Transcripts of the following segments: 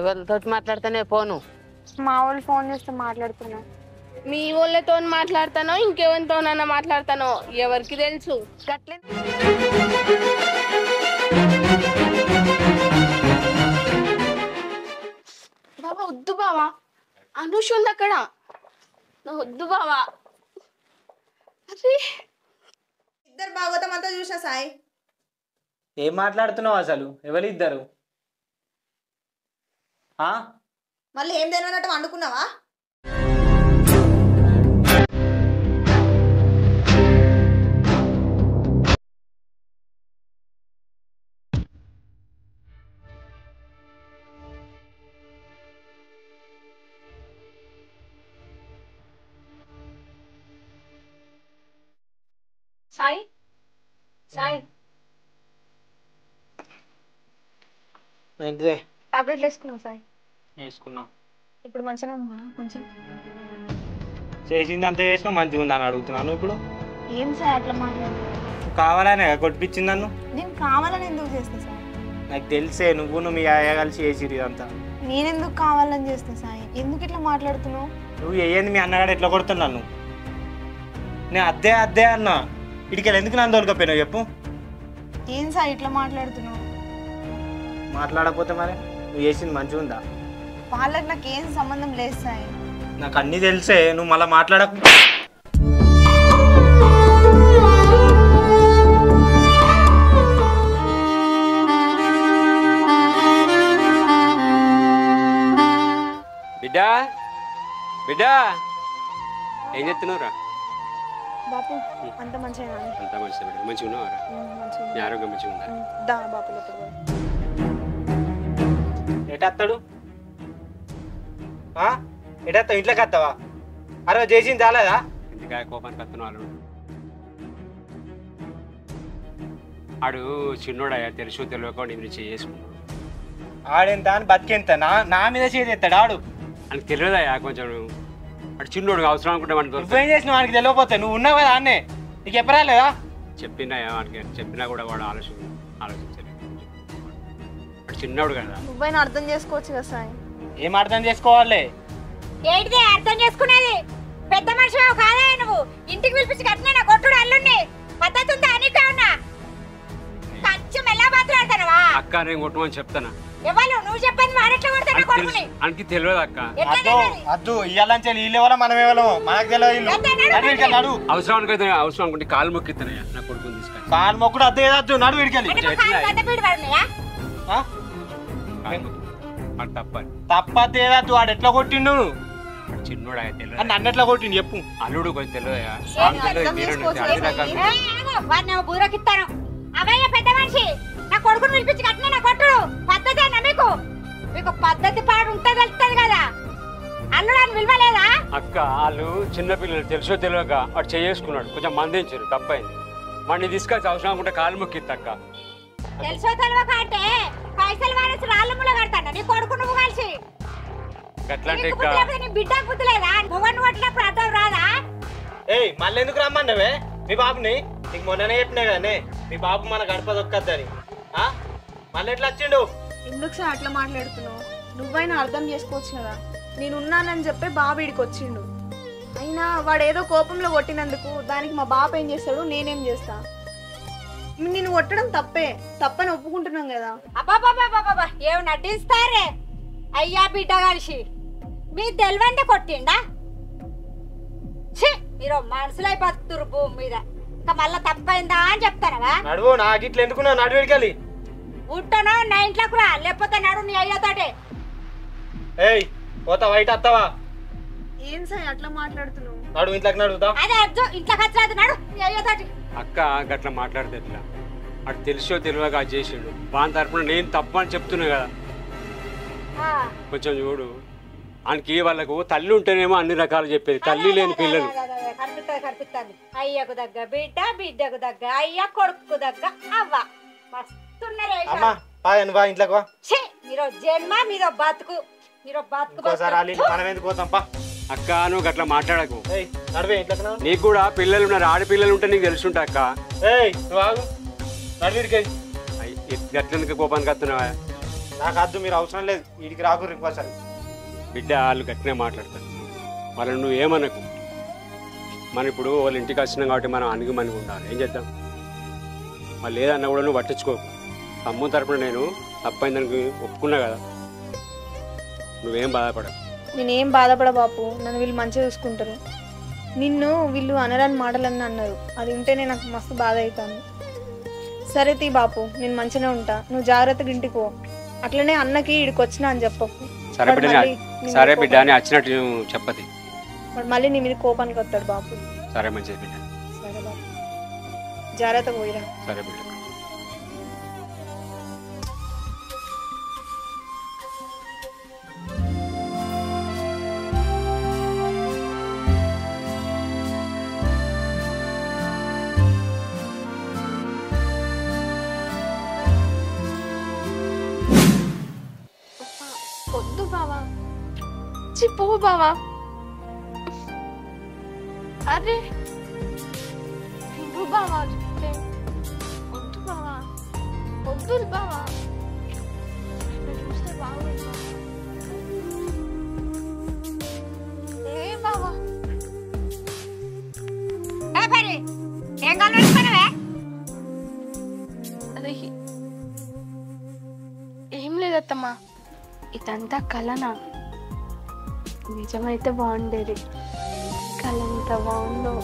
ఎవరితో మాట్లాడుతానే ఫోను? మా వాళ్ళు ఫోన్ చేస్తే మాట్లాడుతున్నా. మీ వాళ్ళతో మాట్లాడతానో ఇంకెవరితోనన్నా మాట్లాడతానో ఎవరికి తెలుసు. గట్లే బాబా వద్దు బావా, అనుష్ ఉంది అక్కడ. వద్దు బావా. అరే ఇద్దరు భాగవతం అంతా చూసిన సాయి. ఏం మాట్లాడుతున్నావు అసలు? ఎవరిద్దరు? మళ్ళీ ఏం తెలియనట్టు వండుకున్నావా? సాయి సాయి ఏంటిదే? టాబ్లెట్లు వేసుకున్నావు సాయి? వేసుకున్నా. ఇప్పుడు మంచిగా ఉందా? కొంచెం చేసింది అంత చేసినా మంచిగా ఉందని అడుగుతున్నాను. ఇప్పుడు ఏం సాయి అట్లా మాట్లాడు? కావాలనే కొట్టిపించింది నన్ను. నేను కావాలని ఎందుకు చేస్తా సాయి? నాకు తెలిసే నువ్వు మీ అయ్య కలిసి చేసిరు ఇదంతా. నేనెందుకు కావాలని చేస్తా సాయి? ఎందుకు ఇట్లా మాట్లాడుతున్నావు? నువ్వు వేయంది మీ అన్నగాడు ఎట్లా కొడుతున్నాను? నేను అద్దే అద్దే అన్నా. ఇడికెళ్ళి ఎందుకు నన్ను తోలుకపోయినావు చెప్పు? ఏం సాయి ఇట్లా మాట్లాడుతున్నావు? మాట్లాడకపోతే మరి నువ్వు చేసింది మంచిగా ఉందా? వాళ్ళకి నాకు ఏం సంబంధం లేదు సాయి. నాకు అన్నీ తెలిసే, నువ్వు మళ్ళీ మాట్లాడకు. బిడ్డా బిడ్డా ఏం చెప్తున్నావురా? బాపు అంత మంచిగా అంతా మంచిదా బిడ్డ? మంచిగా ఉన్నావారా? నీ ఆరోగ్యం మంచిగా ఉందా? దా బాపు లోపలికి పో. ఎటత్తాడు? ఎటత్తావు? ఇంట్లోకి వస్తావా? అరే చేసింది చాలేదా? ఎందుకా కోపానికి వస్తున్నావు? వాళ్ళు ఆడు చిన్నోడయ్యా, తెలుసు తెలియక నేను చేసుకున్నాడు. ఆడెంత అని బతికెంత? నా మీద చేతి ఎత్తాడు ఆడు. అని తెలియదయ్యా కొంచెం. అటు చిన్నోడు అవసరం అనుకుంటే మనకు నువ్వేం చేసిన వానికి తెలియకపోతే? నువ్వు ఉన్నావు కదా అన్నే, నీకు ఎప్పుడు రాలేదా? చెప్పినాయా వానికి? చెప్పినా కూడా వాడు ఆలోచించలేదు. అటు చిన్నోడు కదా. నువ్వైనా అర్థం చేసుకోవచ్చు కదా సాయి. ఏం అర్థం చేసుకోవాలి? ఏంటిది అర్థం చేసుకునేది? పెద్ద మనిషి కాదా నువ్వు? ఇంటికి పిలిపించి కట్టినా నా కొట్టుడు అల్లుండి పద్ధతి ఉందా? నీకే ఉన్నా కొంచెం ఎలా మాట్లాడతానవా? అక్క నేను కొట్టమని చెప్తానా? ఎవరు నువ్వు చెప్పేది వాడెట్లా కొడతాను కొడుకుని? అనికి తెలియదు అక్క. అద్దు ఇయ్యాలని వీళ్ళు ఎవరో మనం ఎవరో మనకు తెలియదు. నడు అవసరం అనుకైతే అవసరం అనుకుంటే కాలు మొక్కిస్తానయ్యా నా కొడుకుని తీసుకొని. కాలు మొక్కుడు అద్దు ఏదద్దు, నడు వీడికెళ్ళి. తప్పద్దు ఏదద్దు. వాడు ఎట్లా కొట్టిండు? చిన్నోడు నన్ను ఎట్లా కొట్టిండు చెప్పు? అల్లుడు కొంచెం తెలియదయా? బూరకిస్తాను అవయ్య పెద్ద మనిషి నా కొడుకుని పిలిపించి కట్టినా నా కొట్టుడు పద్ధతి అన్న మీకు? మీకు పద్ధతి పాడు ఉంటే తెలుస్తుంది కదా. అల్లుడు అని విలువలేదా? అక్క వాళ్ళు చిన్నపిల్లలు తెలుసో తెలియక వాడు చేసుకున్నాడు, కొంచెం మందించారు, తప్పైంది. వాడిని తీసుకొచ్చి అవసరం అనుకుంటే కాలు మొక్కిద్ది అక్క. తెలుసో తెలియక అంటే పైసలు వాడేసి రాళ్ళ ముళ్ళ కడతాను నీ కొడుకు నువ్వు కలిసి. అట్లాంటి నీ బిడ్డకు బుద్ధి లేదా? నువ్వు కొట్టినప్పుడు అర్థం రాదా? ఏయ్ మళ్ళీ ఎందుకు రమ్మన్నవే మీ బాబుని? నీకు మొన్ననే చెప్పినా కదనే మీ బాబు మన గడప దొక్కద్దని. మళ్ళీ ఎట్లా వచ్చిండు? ఎందుకు సార్ అట్లా మాట్లాడుతున్నావు? నువ్వైనా అర్థం చేసుకోవచ్చు కదా. నేనున్నానని చెప్పి బాబు ఇడికి వచ్చిండు. అయినా వాడు ఏదో కోపంలో కొట్టినందుకు దానికి మా బాబు ఏం చేస్తాడు, నేనేం చేస్తా? నేను కొట్టడం తప్పని ఒప్పుకుంటున్నాం కదా. అబ్బాబాబాబాబా ఏమి నటిస్తారే అయ్యా బిడ్డ కలిసి మీ తెలివంటే కొట్టిండా? మీరు మనుషులై బతుకుతురు భూమి మీద. ఇంకా మళ్ళా తప్పైందా అని చెప్తానవా? నడువు నాకు ఇట్లా ఎందుకున్నా? నడువేడికెళ్ళి ఉంటానో నా ఇంట్లోకి రా, లేకపోతే నడు నీ అయ్యతోటే. ఏయ్ పోతా బయట వస్తావా? ఏం సార్ అట్లా మాట్లాడుతున్నావు? నడు ఇంట్లోకి నడుగుతా. అదే అర్థం ఇంట్లోకి వచ్చి నడు నీ అయ్యతోటి. అక్క గట్లా మాట్లాడితే ఎట్లా? అటు తెలుసో తెలియక చేసిండు. వాని తరపున నేను తప్పు అని చెప్తున్నా కదా. కొంచెం చూడు, ఆయనకి వాళ్ళకు తల్లి ఉంటేనేమో అన్ని రకాలు చెప్పేది, తల్లి లేని పిల్లలు. కనిపిస్తుంది అయ్యకు దగ్గ బిడ్డ, బిడ్డకు దగ్గ అయ్య, కొడుకు దగ్గ అవ్వ. మస్తున్నారే ఇంట్లోకి. మీరు జన్మ, మీరు బతుకు, మీరు బతుకు. మనం ఎందుకు పోతాం? అక్క నువ్వు గట్లా మాట్లాడకు. నడివే ఇంట్లోకి. నీకు కూడా పిల్లలు ఉన్నారు, ఆడపిల్లలు ఉంటే నీకు తెలుసుంటా అక్క. నువ్వు ఆగు, నడివిడికి. గట్లెందుకు కోపానికి వస్తున్నావా? నాకు వద్దు, మీరు అవసరం లేదు, వీడికి రాకు రిక్వెస్ట్. బిడ్డ వాళ్ళు గట్టినే మాట్లాడతారు, వాళ్ళని నువ్వు ఏమనకు. మనం ఇప్పుడు వాళ్ళ ఇంటికి వచ్చినాం కాబట్టి మనం అణిగిమణిగి ఉండాలి. ఏం చేద్దాం? వాళ్ళు ఏదన్నా కూడా నువ్వు పట్టించుకోకు. తమ్ముని తరపున నేను తప్పైందానికి ఒప్పుకున్నా కదా, నువ్వేం బాధపడకు. నేనేం బాధపడ బాపు, నన్ను వీళ్ళు మంచిగా చూసుకుంటారు. నిన్ను వీళ్ళు అనరాని మాటలన్నీ అన్నారు, అది ఉంటేనే నాకు మస్తు బాధ అవుతుంది. సరే తీ బాపు, నేను మంచిగానే ఉంటా, నువ్వు జాగ్రత్తగా ఇంటికి పో. అట్లనే అన్నకి ఇడికి వచ్చినా అని చెప్పకు. సరే బిడ్డ అని వచ్చినట్టు చెప్పది. వాడు మళ్ళీ నీ మీద కోపానికి వస్తాడు బాపు. సరే మంచిది బిడ్డ. సరే బాపు, జాగ్రత్తగా పోయిరా. సరే బిడ్డ. వద్దు బావా, పో బావా. అరే నువ్వు బావా చెప్తే వద్దు బావా, వద్దు బావా, చూస్తే బాగోదు. ఏ బావా, ఏం కావాలనుకున్నావే? అదే ఏం లేదత్తమ్మా, ఇదంతా కలనా? నిజమైతే బాగుండేది, కళ ఎంత బాగుందో.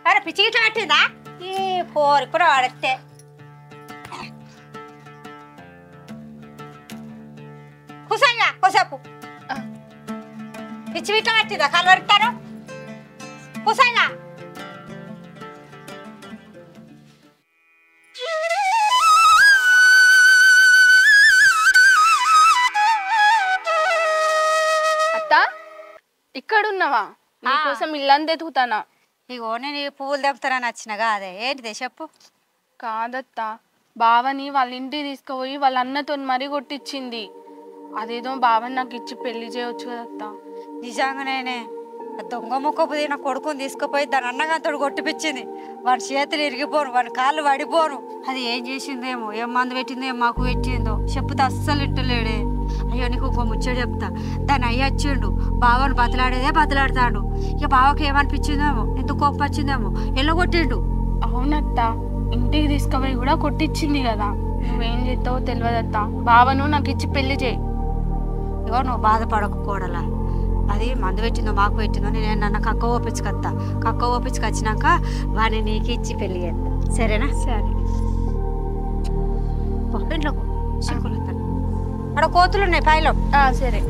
అరే పిచ్చి గిట్ల పట్టిందా? ఈ పోరు కూడా వాడితే కూసాగా కూసాపు. పిచ్చి గిట్ల పట్టిందా? కళ్ళు వరుకుతారు కూసాగా. ఇక్కడున్నావా? నీకోసం ఇల్లంతా ఎతుకుతానా. ఇగో నేను పువ్వులు తెంపుతానని వచ్చినగా, అదే ఏంటిదే చెప్పు. కాదత్తా, బావని వాళ్ళ ఇంటికి తీసుకుపోయి వాళ్ళ అన్నతో మరీ కొట్టించింది. అదేదో బావని నాకు ఇచ్చి పెళ్లి చేయొచ్చు కదత్తా. నిజంగానే దొంగ ముక్కపోయి నా కొడుకుని తీసుకుపోయి దాని అన్నగాంతో కొట్టిపించింది. వాడి చేతులు ఇరిగిపోను, వాడి కాళ్ళు పడిపోను. అది ఏం చేసిందేమో, ఏం మందు పెట్టిందో మాకు పెట్టిందో చెప్తే అస్సలు ఇట్టలేడే. అయ్యో నీకు ఇంకో ముచ్చట చెప్తా. దాన్ని అయ్యి వచ్చిండు, బావని బతలాడేదే బతలాడతాడు. ఇక బావకి ఏమనిపించిందేమో, ఎంత కోపం వచ్చిందేమో, ఎల్లగొట్టిండు. అవునత్తా, ఇంటికి తీసుకుపోయి కూడా కొట్టించింది కదా. నువ్వేం చేస్తావో తెలియదత్తా, బావను నాకు ఇచ్చి పెళ్లి చేయి. ఇగో నువ్వు బాధపడకూడలా, అది మందు పెట్టిందో మాకు పెట్టిందో నేను నన్ను కక్క ఓపించుకొస్తా. కక్క ఓపించుకొచ్చినాక వాడిని నీకు ఇచ్చి పెళ్లి చేస్తా, సరేనా? సరే. ఇంట్లో చిక్కులు అక్కడ కోతులు ఉన్నాయి పైలో. సరే.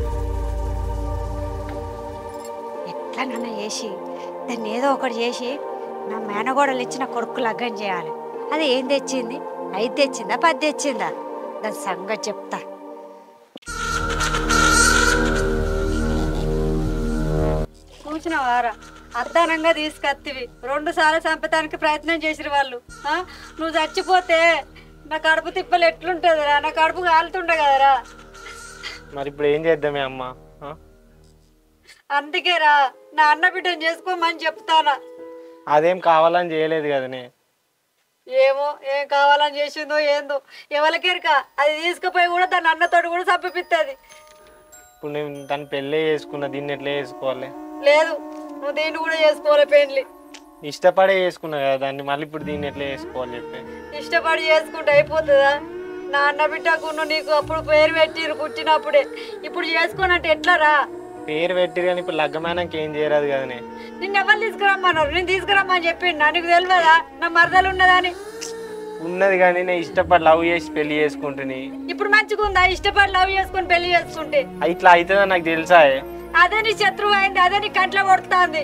ఎట్లనన్నా చేసి దాన్ని ఏదో ఒకటి చేసి నా మేనగోడలు ఇచ్చిన కొడుకు లగ్గం చేయాలి. అది ఏం తెచ్చింది? 5 తెచ్చిందా 10 తెచ్చిందా? దాని సంగతి చెప్తా. చూసినవారా, అర్ధానంగా తీసుకొత్తివి. 2 సార్లు చంపడానికి ప్రయత్నం చేసిన వాళ్ళు. నువ్వు చచ్చిపోతే నా కడుపు తిప్పలు ఎట్లుంటుందిరా? నా కడుపు కాలుతుండే కదరా. మరి ఇప్పుడు ఏం చేద్దామే అమ్మ? అందుకేరా నా అన్న బిడ్డను చేసుకోమని చెప్తానా. అదేం కావాలని చేయలేదు కదనే. ఏమో ఏం కావాలని చేసిందో ఏందో ఎవరికెరక. అది తీసుకుపోయి కూడా దాని అన్నతోటి కూడా చంపిపిస్తుంది. ఇప్పుడు నేను తను పెళ్ళే చేసుకున్నా, దీన్ని ఎట్లా చేసుకోవాలి? లేదు, నువ్వు దీన్ని కూడా చేసుకోవాలి. పెళ్ళి ఇష్టపడే చేసుకున్నా కదా దాన్ని, మళ్ళీ ఇప్పుడు దీన్ని ఎట్లా చేసుకోవాలి చెప్పి. ఇష్టపడి చేసుకుంటే అయిపోతుందా? నా అన్న బిడ్డకు నీకు అప్పుడు పేరు పెట్టిరు పుట్టినప్పుడే, ఇప్పుడు చేసుకోనంటే ఎట్లారా? పేరు పెట్టిరు కానీ ఇప్పుడు లగ్గమైనాక ఏం చేయరాదు కదనే. నిన్ను ఎవరు తీసుకురమ్మన్నారు? నేను తీసుకురమ్మని చెప్పిండు. నీకు తెలియదా నా మరదలు ఉన్నదని? ఉన్నది కానీ నేను ఇష్టపడి లవ్ చేసి పెళ్లి చేసుకుంటుని. ఇప్పుడు మంచిగా ఉందా ఇష్టపడి లవ్ చేసుకుని పెళ్లి చేసుకుంటే? ఇట్లా అవుతుందా నాకు తెలుసా? అదే నీ శత్రువు అయింది, అదే నీ కంట్లో కొడుతుంది.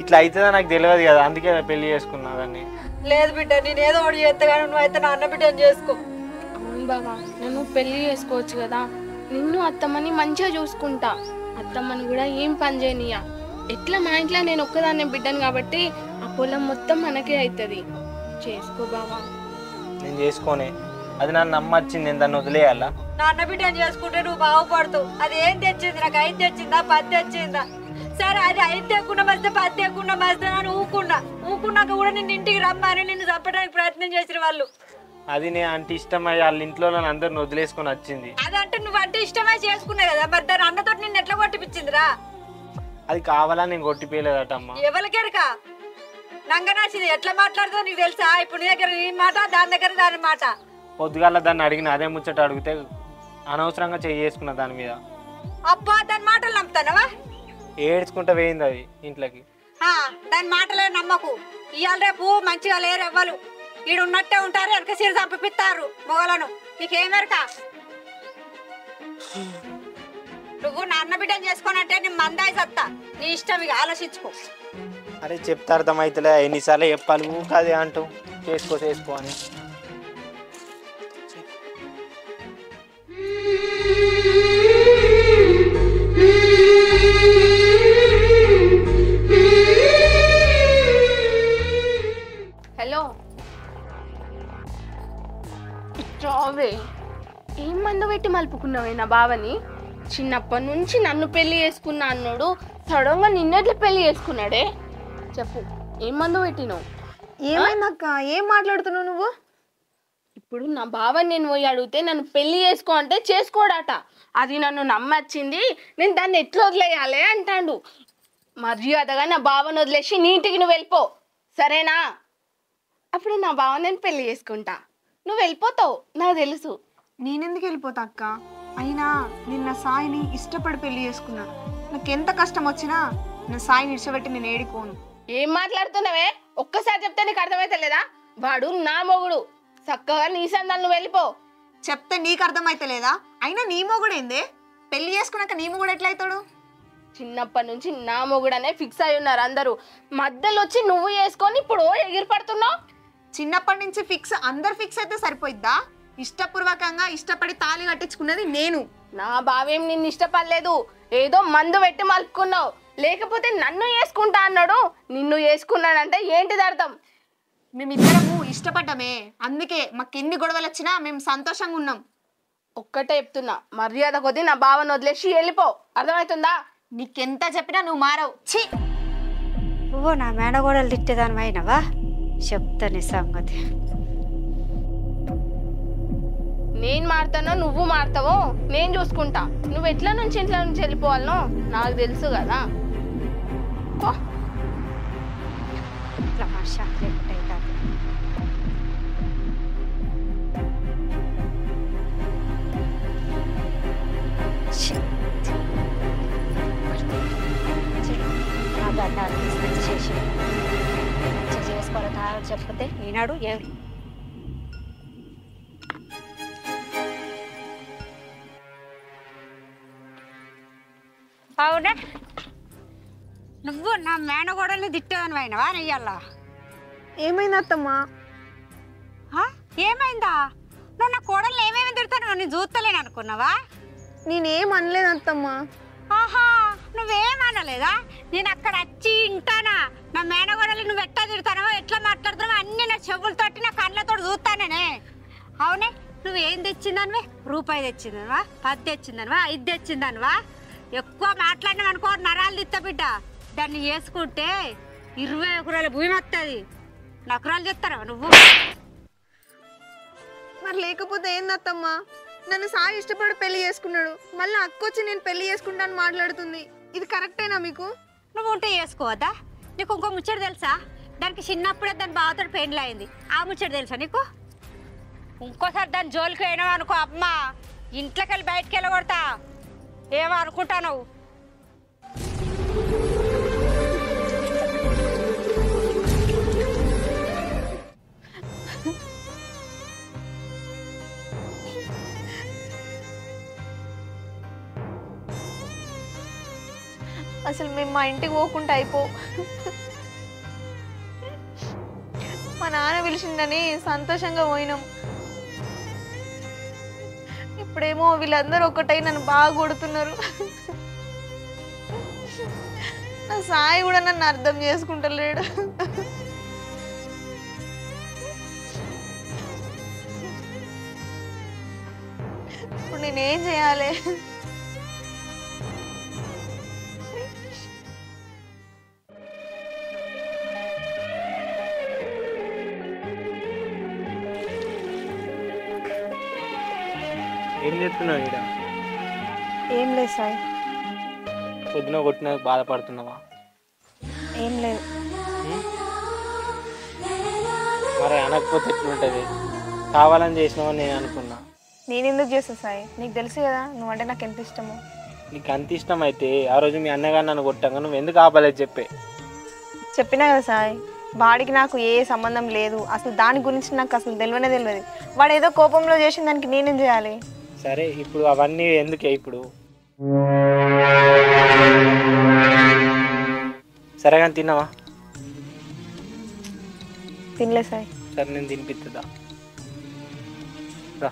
ఇట్లా అవుతుందా నాకు తెలియదు కదా, అందుకే పెళ్లి చేసుకున్నా దాన్ని. లేదు బిడ్డ, నేను ఏదో ఒకటి చేస్తా కానీ నువ్వు అయితే నా అన్న బిడ్డని చేసుకో. అవును బావా, నన్ను పెళ్లి చేసుకోవచ్చు కదా. నిన్ను అత్తమ్మని మంచిగా చూసుకుంటా, అత్తమ్మని కూడా ఏం పని చేయనియా. ఎట్లా మా ఇంట్లో నేను ఒక్కదాన్నే బిడ్డను కాబట్టి ఆ పొలం మొత్తం మనకే అవుతుంది. చేసుకో బావా. నేను చేసుకోనే, అది నన్ను నమ్మచ్చింది, నేను దాన్ని వదిలేయాలా? నా అన్న బిడ్డని చేసుకుంటే నువ్వు బాగుపడుతావు. అది ఏం తెచ్చింది? నాకు 5 తెచ్చిందా 10 తెచ్చిందా? సరే, అది 5 తెకుండా మస్తే 10 తెకుండా మస్తే అని ఊకున్నాక కూడా నిన్ను ఇంటికి రమ్మని నిన్ను చంపడానికి ప్రయత్నం చేసిన వాళ్ళు. అది నేను అంటే ఇష్టమై వాళ్ళ ఇంట్లో నన్ను అందరిని వదిలేసుకొని వచ్చింది. అదంటే నువ్వు అంటే ఇష్టమై చేసుకున్నావు కదా, మరి దాని అన్నతో నిన్ను ఎట్లా కొట్టిపించిందిరా? అది కావాలని నేను కొట్టిపోయలేదటమ్మా. ఎవరికెరక నంగనాసింది ఎట్లా మాట్లాడుతావు నీకు తెలుసా? ఇప్పుడు నీ దగ్గర నీ మాట, దాని దగ్గర దాని మాట. పొద్దుగాల దాన్ని అడిగిన అదే ముచ్చట అడిగితే అనవసరంగా చేసుకున్న దాని మీద. అబ్బా దాని మాటలు నమ్ముతానవా? ఏడ్చుకుంటా వేయింది అది ఇంట్లోకి. దాని మాటలే నమ్మకు. ఇవాళ రేపు మంచిగా లేరు ఎవ్వరు, ఈడు ఉన్నట్టే ఉంటారు, వెనక సిరి చంపిస్తారు మొగలను. నీకేమెరక? నువ్వు నా అన్న బిడ్డను చేసుకోనంటే నీ మందాయి సత్తా, నీ ఇష్టం, ఇక ఆలోచించుకో. అరే చెప్తే అర్థమవుతలే, ఎన్నిసార్లు చెప్పాలి ఊక అదే అంటూ చేసుకో అని. హలో రావే, ఏం మందు పెట్టి మలుపుకున్నావే నా బావని? చిన్నప్పటి నుంచి నన్ను పెళ్లి చేసుకున్నా అన్నాడు, సడన్గా నిన్నెట్లా పెళ్లి చేసుకున్నాడే? చెప్పు, ఏం మందు పెట్టినావు? ఏమైందక్క? ఏం మాట్లాడుతున్నావు నువ్వు? ఇప్పుడు నా బావని నేను పోయి అడిగితే నన్ను పెళ్లి చేసుకో అంటే చేసుకోడాట. అది నన్ను నమ్మచ్చింది, నేను దాన్ని ఎట్లా వదిలేయాలి అంటాడు. మర్యాదగా నా బావని వదిలేసి నీటికి నువ్వు వెళ్ళిపో, సరేనా? అప్పుడు నా బావ నేను పెళ్లి చేసుకుంటా, నువ్వు వెళ్ళిపోతావు, నాకు తెలుసు. నేనెందుకు వెళ్ళిపోతా అక్క? అయినా నిన్న సాయిని ఇష్టపడి పెళ్లి చేసుకున్నాను. నాకెంత కష్టం వచ్చినా నా సాయిని ఇడిచిపెట్టి నేను ఏడిపోను. ఏం మాట్లాడుతున్నావే? ఒక్కసారి చెప్తే నీకు అర్థమైతలేదా? వాడు నా మొగుడు, చక్కగా నీ సందాలు నువ్వు వెళ్ళిపో. చెప్తే నీకు అర్థమైతే లేదా? అయినా నీ మొగుడు ఏందే? పెళ్లి చేసుకున్నాక నీ మొగుడు ఎట్లయితాడు? చిన్నప్పటి నుంచి నా మొగుడనే ఫిక్స్ అయి ఉన్నారు అందరూ, మధ్యలో వచ్చి నువ్వు వేసుకొని ఇప్పుడు ఎగిరి పడుతున్నావు. చిన్నప్పటి నుంచి అందరు ఫిక్స్ అయితే సరిపోయిద్దా? ఇష్టపూర్వకంగా ఇష్టపడి తాళి కట్టించుకున్నది నేను. నా బావేం నిన్ను ఇష్టపడలేదు, ఏదో మందు పెట్టి మలుపుకున్నావు. లేకపోతే నన్ను వేసుకుంటా అన్నాడు, నిన్ను వేసుకున్నాడంటే ఏంటిది అర్థం? మేమిద్దరము ఇష్టపడ్డమే, అందుకే మాకెన్ని గొడవలు వచ్చినా మేము సంతోషంగా ఉన్నాం. ఒక్కటే చెప్తున్నా, మర్యాద కొద్ది నా బావను వదిలేసి వెళ్ళిపో, అర్థమవుతుందా? నీకెంత చెప్పినా నువ్వు మారవు. ఛీ, నువ్వు నా మేనగోడలు తిట్టేదాని అయినవా? చెప్తా నీ సంగతి. నేను మారుతానో నువ్వు మారుతావో నేను చూసుకుంటా. నువ్వు ఎట్లా నుంచి ఇంట్లో నుంచి వెళ్ళిపోవాలనో నాకు తెలుసు కదా. ఇట్లా వర్షం లేకుంటే చేసి చేసుకోవాలి కావాలి చెప్పితే ఈనాడు ఏమి అవునా? నువ్వు నా మేనగోడల్ని తిట్టేవని అయినవా నెయ్యాలా? ఏమైంది అత్తమ్మా? ఏమైందా? నువ్వు నా కోడల్ని ఏమేమి తిడతాను నేను చూస్తలేను అనుకున్నావా? నేనేం అనలేదు అత్తమ్మా. ఆహా, నువ్వేమనలేదా? నేను అక్కడ వచ్చి ఇంటానా నా మేనగోడలు నువ్వు ఎట్లా తిడతానో ఎట్లా మాట్లాడుతున్నావో అన్ని నా చెవులతోటి నా కళ్ళతో చూస్తానే. అవునే, నువ్వేం తెచ్చిందనివే? రూపాయి తెచ్చిందనివా? 10 తెచ్చిందనివా? 5 తెచ్చిందనివా? ఎక్కువ మాట్లాడినావు అనుకో నరాలు తిత్త బిడ్డ. దాన్ని వేసుకుంటే 20 ఎకరాల భూమి వస్తుంది. నకరాలు చెప్తారా నువ్వు? మరి లేకపోతే ఏందత్తమ్మా? నన్ను సాయి ఇష్టపడి పెళ్లి చేసుకున్నాడు, మళ్ళీ అక్కొచ్చి నేను పెళ్లి చేసుకుంటాను మాట్లాడుతుంది. ఇది కరెక్టేనా మీకు? నువ్వు ఉంటే చేసుకోవద్దా? నీకు ఇంకో ముచ్చట తెలుసా? దానికి చిన్నప్పుడే దాని బావతో పెండ్లి అయింది. ఆ ముచ్చట తెలుసా నీకు? ఇంకోసారి దాని జోలికి అయినావు అనుకో అమ్మ, ఇంట్లోకి వెళ్ళి బయటకు వెళ్ళగొడతా. ఏమో అనుకుంటాను. అసలు మేము మా ఇంటికి పోకుండా అయిపో. మా నాన్న పిలిచిందని సంతోషంగా పోయినాం. ఇప్పుడేమో వీళ్ళందరూ ఒకటై నన్ను బాగా కొడుతున్నారు. నా సాయి కూడా నన్ను అర్థం చేసుకుంటలేడు. ఇప్పుడు నేనేం చేయాలి? చేస్తున్నావు ఇక్కడ? ఏం లేదు సాయి, పొద్దున కొట్టిన బాధపడుతున్నావా? ఏం లేదు. మరి అనకపోతే ఎట్లుంటుంది? కావాలని చేసినావని నేను అనుకున్నా. నేను ఎందుకు చేస్తా సాయి, నీకు తెలుసు కదా నువ్వంటే నాకు ఎంత ఇష్టమో. నీకు అంత ఇష్టం అయితే ఆ రోజు మీ అన్నగారు నన్ను కొట్టాక నువ్వు ఎందుకు ఆపలేదు చెప్పే? చెప్పినా కదా సాయి, వాడికి నాకు ఏ సంబంధం లేదు, అసలు దాని గురించి నాకు అసలు తెలియదు. వాడు ఏదో కోపంలో చేసిన దానికి నేనేం చేయాలి? సరే ఇప్పుడు అవన్నీ ఎందుకే ఇప్పుడు? సరే కానీ తిన్నావా? తినలే సాయి. సరే నేను తినిపిస్తుందా? రా.